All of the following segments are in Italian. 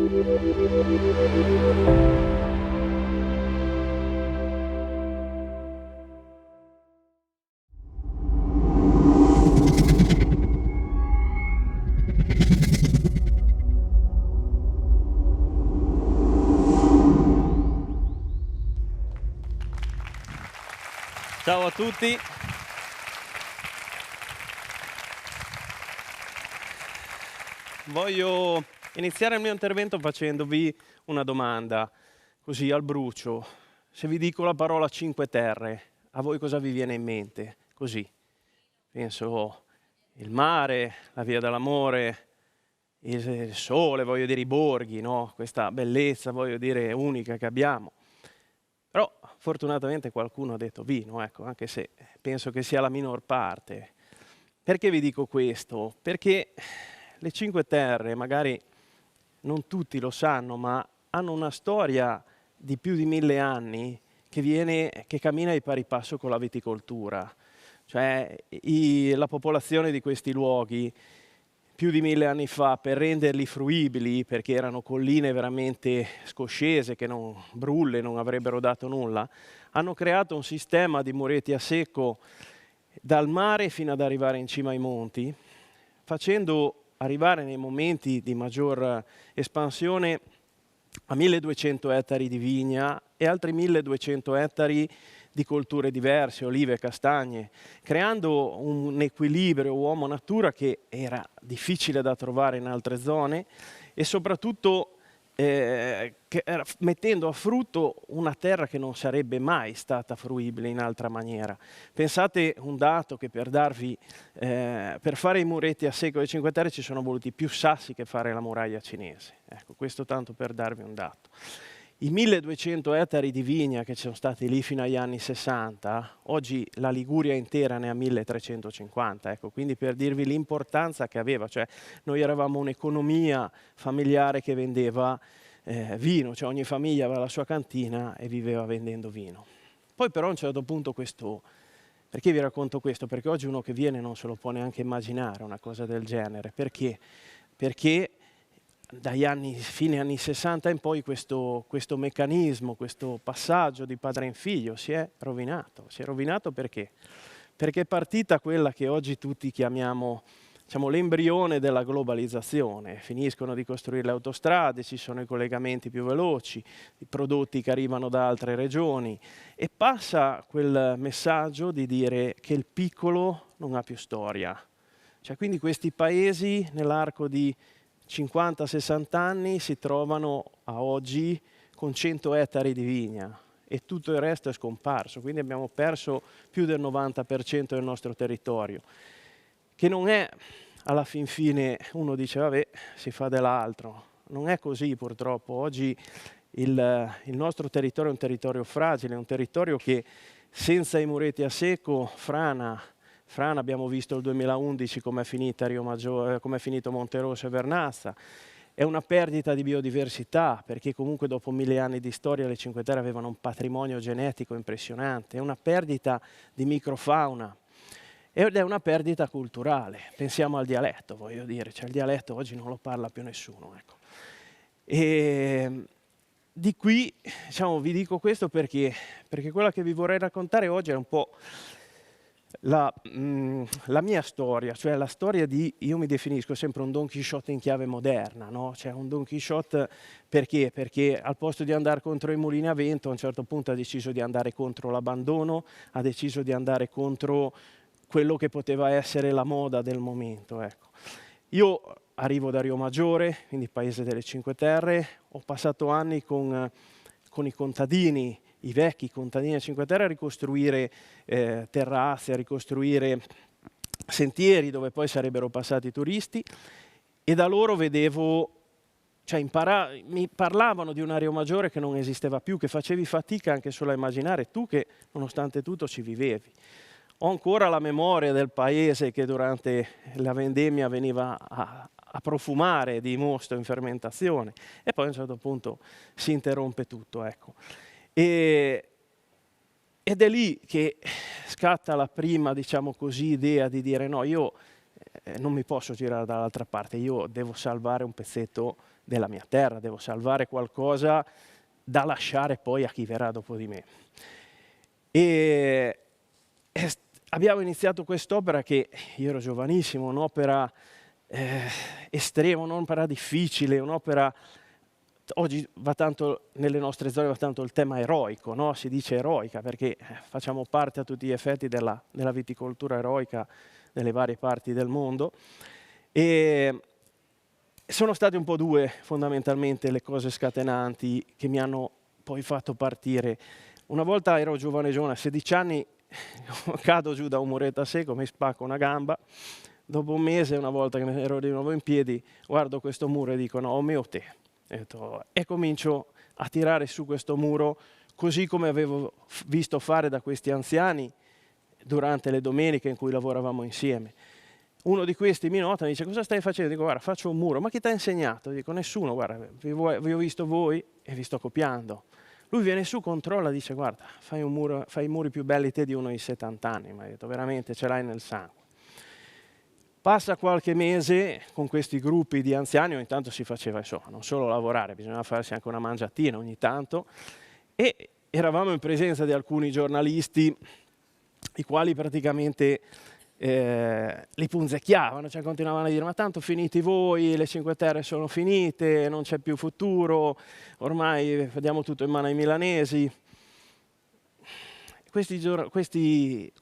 Ciao a tutti. Voglio iniziare il mio intervento facendovi una domanda, così al brucio. Se vi dico la parola Cinque Terre, a voi cosa vi viene in mente? Così. Penso il mare, la via dell'amore, il sole, voglio dire i borghi, no? Questa bellezza, voglio dire, unica che abbiamo. Però fortunatamente qualcuno ha detto vino, ecco, anche se penso che sia la minor parte. Perché vi dico questo? Perché le Cinque Terre, magari non tutti lo sanno, ma hanno una storia di più di 1000 anni che cammina di pari passo con la viticoltura. Cioè la popolazione di questi luoghi più di 1000 anni fa, per renderli fruibili, perché erano colline veramente scoscese che non brulle, non avrebbero dato nulla, hanno creato un sistema di mureti a secco dal mare fino ad arrivare in cima ai monti, facendo arrivare nei momenti di maggior espansione a 1200 ettari di vigna e altri 1200 ettari di colture diverse, olive e castagne, creando un equilibrio uomo-natura che era difficile da trovare in altre zone e soprattutto mettendo a frutto una terra che non sarebbe mai stata fruibile in altra maniera. Pensate un dato che per fare i muretti a secco delle Cinque Terre ci sono voluti più sassi che fare la muraglia cinese. Ecco, questo tanto per darvi un dato. I 1200 ettari di vigna che ci sono stati lì fino agli anni 60, oggi la Liguria intera ne ha 1350, ecco, quindi per dirvi l'importanza che aveva, cioè noi eravamo un'economia familiare che vendeva vino, cioè ogni famiglia aveva la sua cantina e viveva vendendo vino. Poi però a un certo punto perché vi racconto questo? Perché oggi uno che viene non se lo può neanche immaginare una cosa del genere, perché? Perché fine anni 60 in poi questo meccanismo, questo passaggio di padre in figlio si è rovinato. Si è rovinato perché? Perché è partita quella che oggi tutti chiamiamo, diciamo, l'embrione della globalizzazione. Finiscono di costruire le autostrade, ci sono i collegamenti più veloci, i prodotti che arrivano da altre regioni e passa quel messaggio di dire che il piccolo non ha più storia. Cioè, quindi questi paesi nell'arco di 50-60 anni si trovano a oggi con 100 ettari di vigna e tutto il resto è scomparso, quindi abbiamo perso più del 90% del nostro territorio, che non è alla fin fine, uno dice vabbè si fa dell'altro, non è così purtroppo. Oggi il nostro territorio è un territorio fragile, è un territorio che senza i muretti a secco frana, abbiamo visto il 2011 come è finita Rio Maggiore, come è finito Monterosso e Vernazza. È una perdita di biodiversità, perché comunque dopo 1000 anni di storia le Cinque Terre avevano un patrimonio genetico impressionante. È una perdita di microfauna ed è una perdita culturale. Pensiamo al dialetto, voglio dire, cioè il dialetto oggi non lo parla più nessuno. Ecco. E di qui, diciamo, vi dico questo perché quella che vi vorrei raccontare oggi è un po' la mia storia, cioè la storia io mi definisco sempre un Don Chisciotte in chiave moderna, no? Cioè un Don Chisciotte perché? Perché al posto di andare contro i mulini a vento, a un certo punto ha deciso di andare contro l'abbandono, ha deciso di andare contro quello che poteva essere la moda del momento. Ecco. Io arrivo da Rio Maggiore, quindi paese delle Cinque Terre, ho passato anni con i contadini, i vecchi contadini delle Cinque Terre a ricostruire terrazze, a ricostruire sentieri dove poi sarebbero passati i turisti e da loro vedevo, cioè mi parlavano di una Rio Maggiore che non esisteva più, che facevi fatica anche solo a immaginare, tu che nonostante tutto ci vivevi. Ho ancora la memoria del paese che durante la vendemmia veniva a profumare di mosto in fermentazione e poi a un certo punto si interrompe tutto. Ecco. Ed è lì che scatta la prima, diciamo così, idea di dire no, io non mi posso girare dall'altra parte, io devo salvare un pezzetto della mia terra, devo salvare qualcosa da lasciare poi a chi verrà dopo di me. E abbiamo iniziato quest'opera che, io ero giovanissimo, un'opera estrema, un'opera difficile, un'opera... Oggi va tanto, nelle nostre zone va tanto il tema eroico, no? Si dice eroica perché facciamo parte a tutti gli effetti della viticoltura eroica delle varie parti del mondo. E sono state un po' due fondamentalmente le cose scatenanti che mi hanno poi fatto partire. Una volta ero giovane, a 16 anni, cado giù da un muretto a secco, mi spacco una gamba. Dopo un mese, una volta che ero di nuovo in piedi, guardo questo muro e dico no, o me o te. E comincio a tirare su questo muro così come avevo visto fare da questi anziani durante le domeniche in cui lavoravamo insieme. Uno di questi mi nota e mi dice cosa stai facendo? Dico guarda faccio un muro, ma chi ti ha insegnato? Dico nessuno, guarda vi ho visto voi e vi sto copiando. Lui viene su, controlla, dice guarda fai i muri più belli te di uno di 70 anni, mi ha detto veramente ce l'hai nel sangue. Passa qualche mese con questi gruppi di anziani, ogni tanto si faceva insomma, non solo lavorare, bisognava farsi anche una mangiatina ogni tanto, e eravamo in presenza di alcuni giornalisti i quali praticamente li punzecchiavano, cioè continuavano a dire ma tanto finiti voi, le Cinque Terre sono finite, non c'è più futuro, ormai vediamo tutto in mano ai milanesi. Questi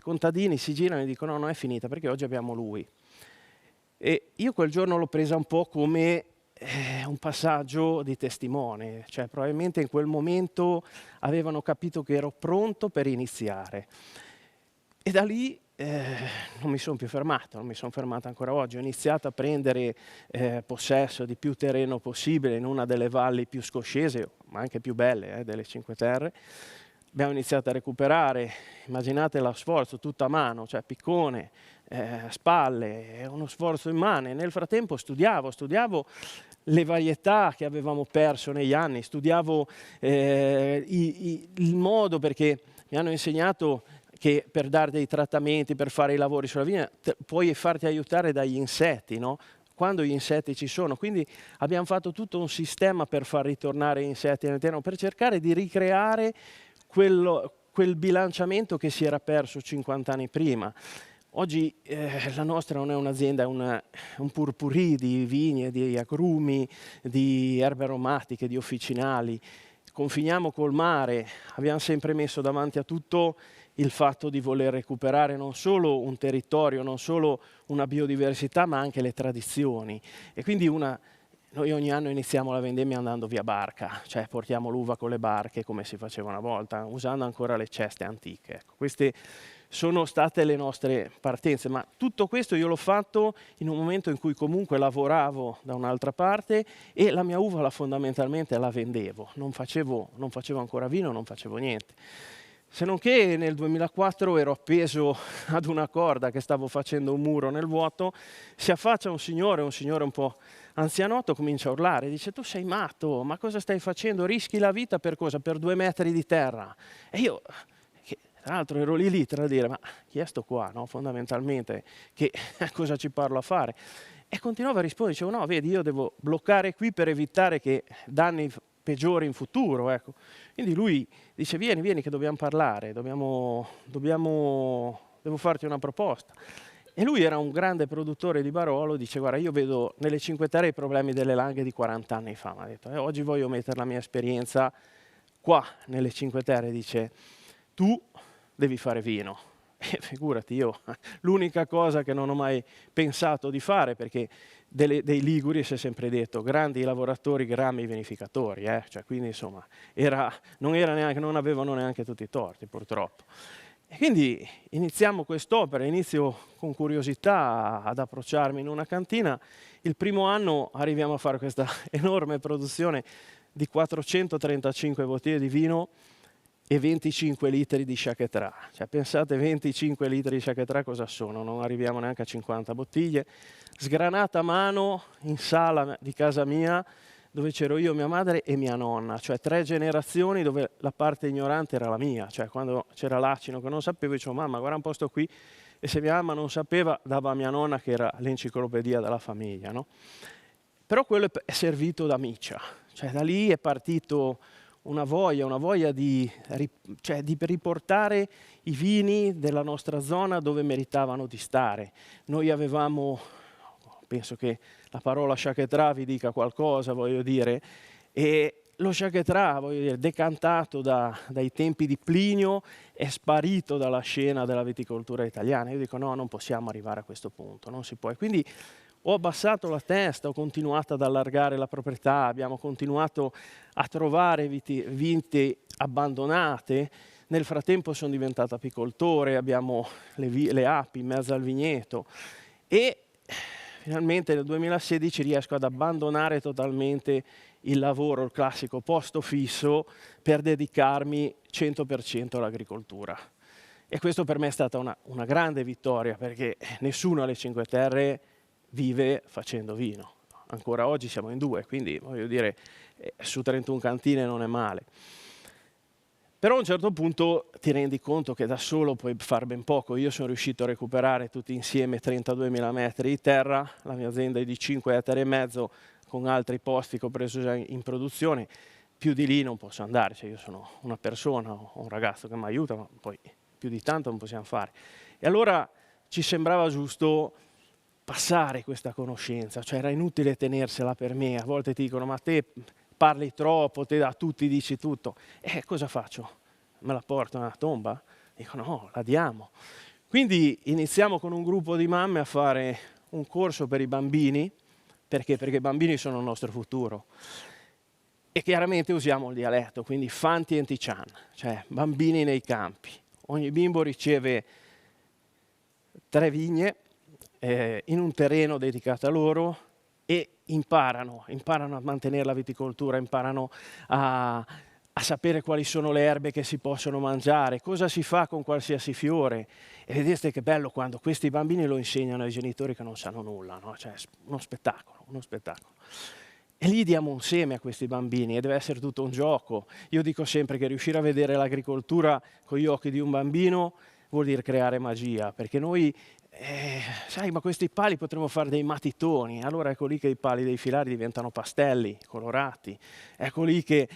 contadini si girano e dicono no, non è finita perché oggi abbiamo lui. E io quel giorno l'ho presa un po' come un passaggio di testimone, cioè probabilmente in quel momento avevano capito che ero pronto per iniziare. E da lì non mi sono più fermato, non mi sono fermato ancora oggi. Ho iniziato a prendere possesso di più terreno possibile in una delle valli più scoscese, ma anche più belle delle Cinque Terre. Abbiamo iniziato a recuperare, immaginate lo sforzo tutto a mano, cioè piccone, spalle, uno sforzo immane. Nel frattempo studiavo le varietà che avevamo perso negli anni, studiavo il modo, perché mi hanno insegnato che per dare dei trattamenti, per fare i lavori sulla vigna, puoi farti aiutare dagli insetti, no? Quando gli insetti ci sono. Quindi abbiamo fatto tutto un sistema per far ritornare gli insetti nel terreno, per cercare di ricreare quel bilanciamento che si era perso 50 anni prima. Oggi la nostra non è un'azienda, è un purpurì di vigne, di agrumi, di erbe aromatiche, di officinali. Confiniamo col mare, abbiamo sempre messo davanti a tutto il fatto di voler recuperare non solo un territorio, non solo una biodiversità, ma anche le tradizioni. E quindi noi ogni anno iniziamo la vendemmia andando via barca, cioè portiamo l'uva con le barche come si faceva una volta, usando ancora le ceste antiche. Ecco, queste sono state le nostre partenze, ma tutto questo io l'ho fatto in un momento in cui comunque lavoravo da un'altra parte e la mia uva fondamentalmente la vendevo, non facevo ancora vino, non facevo niente. Se non che nel 2004 ero appeso ad una corda che stavo facendo un muro nel vuoto, si affaccia un signore un po' anzianotto, comincia a urlare, dice tu sei matto, ma cosa stai facendo? Rischi la vita per cosa? Per 2 metri di terra. E io, che tra l'altro ero lì tra dire, ma chi è sto qua, no? Fondamentalmente, che cosa ci parlo a fare? E continuava a rispondere, dicevo no, vedi, io devo bloccare qui per evitare che danni peggiori in futuro, ecco. Quindi lui dice vieni che dobbiamo parlare, devo farti una proposta. E lui era un grande produttore di Barolo, dice guarda io vedo nelle Cinque Terre i problemi delle langhe di 40 anni fa, mi ha detto, oggi voglio mettere la mia esperienza qua nelle Cinque Terre, dice tu devi fare vino. E figurati io, l'unica cosa che non ho mai pensato di fare, perché dei liguri si è sempre detto grandi lavoratori, grandi vinificatori, cioè, quindi insomma non avevano neanche tutti i torti purtroppo. E quindi iniziamo quest'opera, inizio con curiosità ad approcciarmi in una cantina. Il primo anno arriviamo a fare questa enorme produzione di 435 bottiglie di vino e 25 litri di Chaquetrà. Cioè, pensate 25 litri di Chaquetrà cosa sono? Non arriviamo neanche a 50 bottiglie. Sgranata a mano in sala di casa mia, dove c'ero io, mia madre e mia nonna, cioè 3 generazioni dove la parte ignorante era la mia, cioè quando c'era l'acino che non sapevo, dicevo mamma guarda un posto qui, e se mia mamma non sapeva dava a mia nonna che era l'enciclopedia della famiglia, no? Però quello è servito da miccia, cioè da lì è partito una voglia di riportare i vini della nostra zona dove meritavano di stare. Noi avevamo, penso che la parola Chaquetrà vi dica qualcosa, voglio dire, e lo Chaquetrà, voglio dire, decantato dai tempi di Plinio, è sparito dalla scena della viticoltura italiana. Io dico no, non possiamo arrivare a questo punto, non si può. E quindi ho abbassato la testa, ho continuato ad allargare la proprietà, abbiamo continuato a trovare vite abbandonate. Nel frattempo sono diventato apicoltore, abbiamo le api in mezzo al vigneto e finalmente nel 2016 riesco ad abbandonare totalmente il lavoro, il classico posto fisso, per dedicarmi 100% all'agricoltura. E questo per me è stata una grande vittoria, perché nessuno alle Cinque Terre vive facendo vino. Ancora oggi siamo in 2, quindi voglio dire, su 31 cantine non è male. Però a un certo punto ti rendi conto che da solo puoi fare ben poco. Io sono riuscito a recuperare tutti insieme 32.000 metri di terra, la mia azienda è di 5,5 ettari, con altri posti che ho preso già in produzione. Più di lì non posso andare, cioè io sono una persona, ho un ragazzo che mi aiuta, ma poi più di tanto non possiamo fare. E allora ci sembrava giusto passare questa conoscenza, cioè era inutile tenersela per me. A volte ti dicono ma te parli troppo, te a tutti dici tutto. Cosa faccio? Me la porto nella tomba? Dico no, la diamo. Quindi iniziamo con un gruppo di mamme a fare un corso per i bambini, perché i bambini sono il nostro futuro. E chiaramente usiamo il dialetto, quindi Fanti e Tichan, cioè bambini nei campi. Ogni bimbo riceve 3 vigne in un terreno dedicato a loro e imparano a mantenere la viticoltura, imparano a sapere quali sono le erbe che si possono mangiare, cosa si fa con qualsiasi fiore. E vedete che bello quando questi bambini lo insegnano ai genitori che non sanno nulla, no? Cioè, uno spettacolo, uno spettacolo. E lì diamo un seme a questi bambini e deve essere tutto un gioco. Io dico sempre che riuscire a vedere l'agricoltura con gli occhi di un bambino vuol dire creare magia, perché noi, sai, ma questi pali potremmo fare dei matitoni, allora ecco lì che i pali dei filari diventano pastelli colorati, ecco lì che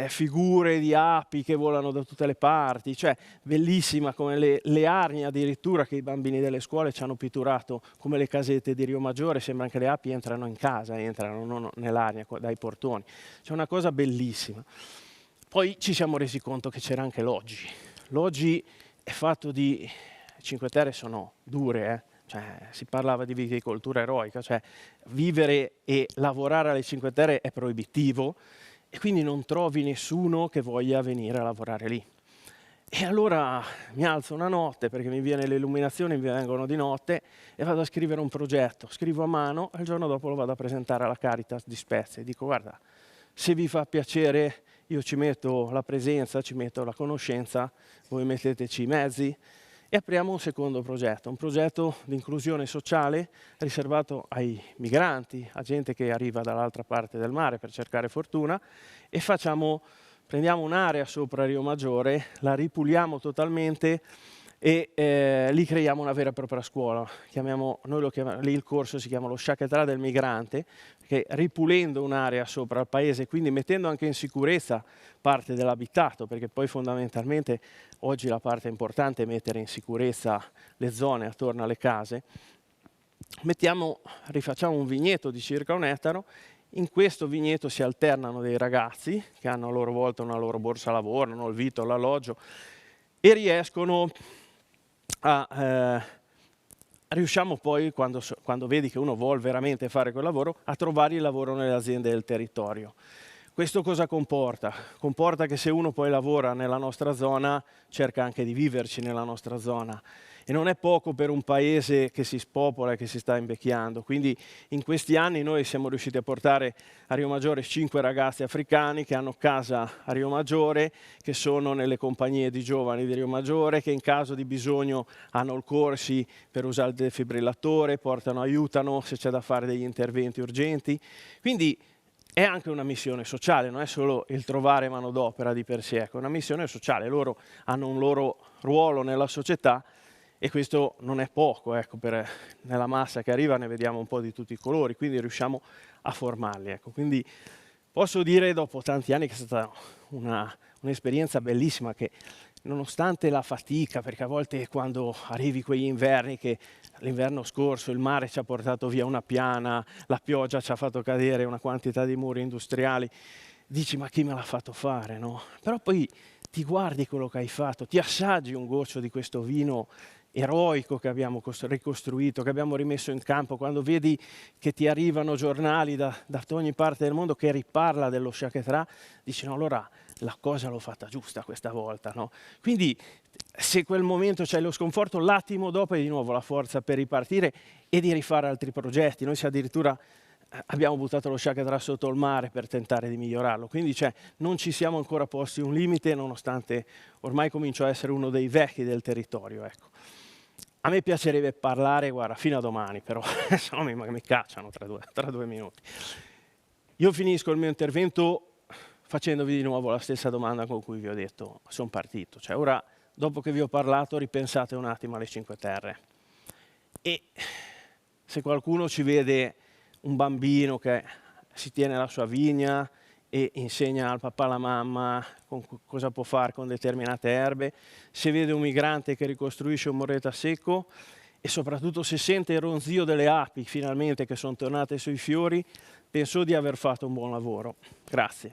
figure di api che volano da tutte le parti, cioè bellissima come le arnie addirittura che i bambini delle scuole ci hanno pitturato come le casette di Rio Maggiore, sembra che le api entrano in casa, entrano non nell'arnia dai portoni, c'è una cosa bellissima. Poi ci siamo resi conto che c'era anche l'oggi. L'oggi è fatto di... Cinque Terre sono dure, cioè, si parlava di viticoltura eroica, cioè vivere e lavorare alle Cinque Terre è proibitivo e quindi non trovi nessuno che voglia venire a lavorare lì. E allora mi alzo una notte perché mi viene l'illuminazione, mi vengono di notte e vado a scrivere un progetto, scrivo a mano e il giorno dopo lo vado a presentare alla Caritas di Spezia e dico guarda, se vi fa piacere io ci metto la presenza, ci metto la conoscenza, voi metteteci i mezzi e apriamo un secondo progetto, un progetto di inclusione sociale riservato ai migranti, a gente che arriva dall'altra parte del mare per cercare fortuna e prendiamo un'area sopra Rio Maggiore, la ripuliamo totalmente e lì creiamo una vera e propria scuola. Lì il corso si chiama lo Chaquetrà del migrante, che ripulendo un'area sopra il paese, quindi mettendo anche in sicurezza parte dell'abitato, perché poi fondamentalmente oggi la parte importante è mettere in sicurezza le zone attorno alle case, rifacciamo un vigneto di circa 1 ettaro. In questo vigneto si alternano dei ragazzi che hanno a loro volta una loro borsa lavoro, hanno il vitto, l'alloggio e riusciamo poi, quando vedi che uno vuole veramente fare quel lavoro, a trovare il lavoro nelle aziende del territorio. Questo cosa comporta? Comporta che se uno poi lavora nella nostra zona, cerca anche di viverci nella nostra zona. E non è poco per un paese che si spopola e che si sta invecchiando. Quindi in questi anni noi siamo riusciti a portare a Rio Maggiore 5 ragazzi africani che hanno casa a Rio Maggiore, che sono nelle compagnie di giovani di Rio Maggiore, che in caso di bisogno hanno i corsi per usare il defibrillatore, aiutano se c'è da fare degli interventi urgenti. Quindi è anche una missione sociale, non è solo il trovare manodopera di per sé, è una missione sociale. Loro hanno un loro ruolo nella società e questo non è poco, ecco, nella massa che arriva ne vediamo un po' di tutti i colori, quindi riusciamo a formarli. Ecco. Quindi posso dire dopo tanti anni che è stata un'esperienza bellissima, che nonostante la fatica, perché a volte quando arrivi quegli inverni, che l'inverno scorso il mare ci ha portato via una piana, la pioggia ci ha fatto cadere una quantità di muri industriali, dici ma chi me l'ha fatto fare, no? Però poi ti guardi quello che hai fatto, ti assaggi un goccio di questo vino eroico che abbiamo ricostruito, che abbiamo rimesso in campo, quando vedi che ti arrivano giornali da ogni parte del mondo che riparla dello Shaketra, dici no, allora la cosa l'ho fatta giusta questa volta, no? Quindi se quel momento c'è lo sconforto, l'attimo dopo hai di nuovo la forza per ripartire e di rifare altri progetti. Noi se addirittura abbiamo buttato lo Shaketra sotto il mare per tentare di migliorarlo, quindi non ci siamo ancora posti un limite, nonostante ormai comincio a essere uno dei vecchi del territorio. Ecco. A me piacerebbe parlare, guarda, fino a domani, però se no mi cacciano tra due minuti. Io finisco il mio intervento facendovi di nuovo la stessa domanda con cui vi ho detto sono partito. Cioè, ora, dopo che vi ho parlato, ripensate un attimo alle Cinque Terre. E se qualcuno ci vede un bambino che si tiene la sua vigna e insegna al papà e alla mamma cosa può fare con determinate erbe, se vede un migrante che ricostruisce un morete a secco e soprattutto se sente il ronzio delle api finalmente che sono tornate sui fiori, penso di aver fatto un buon lavoro. Grazie.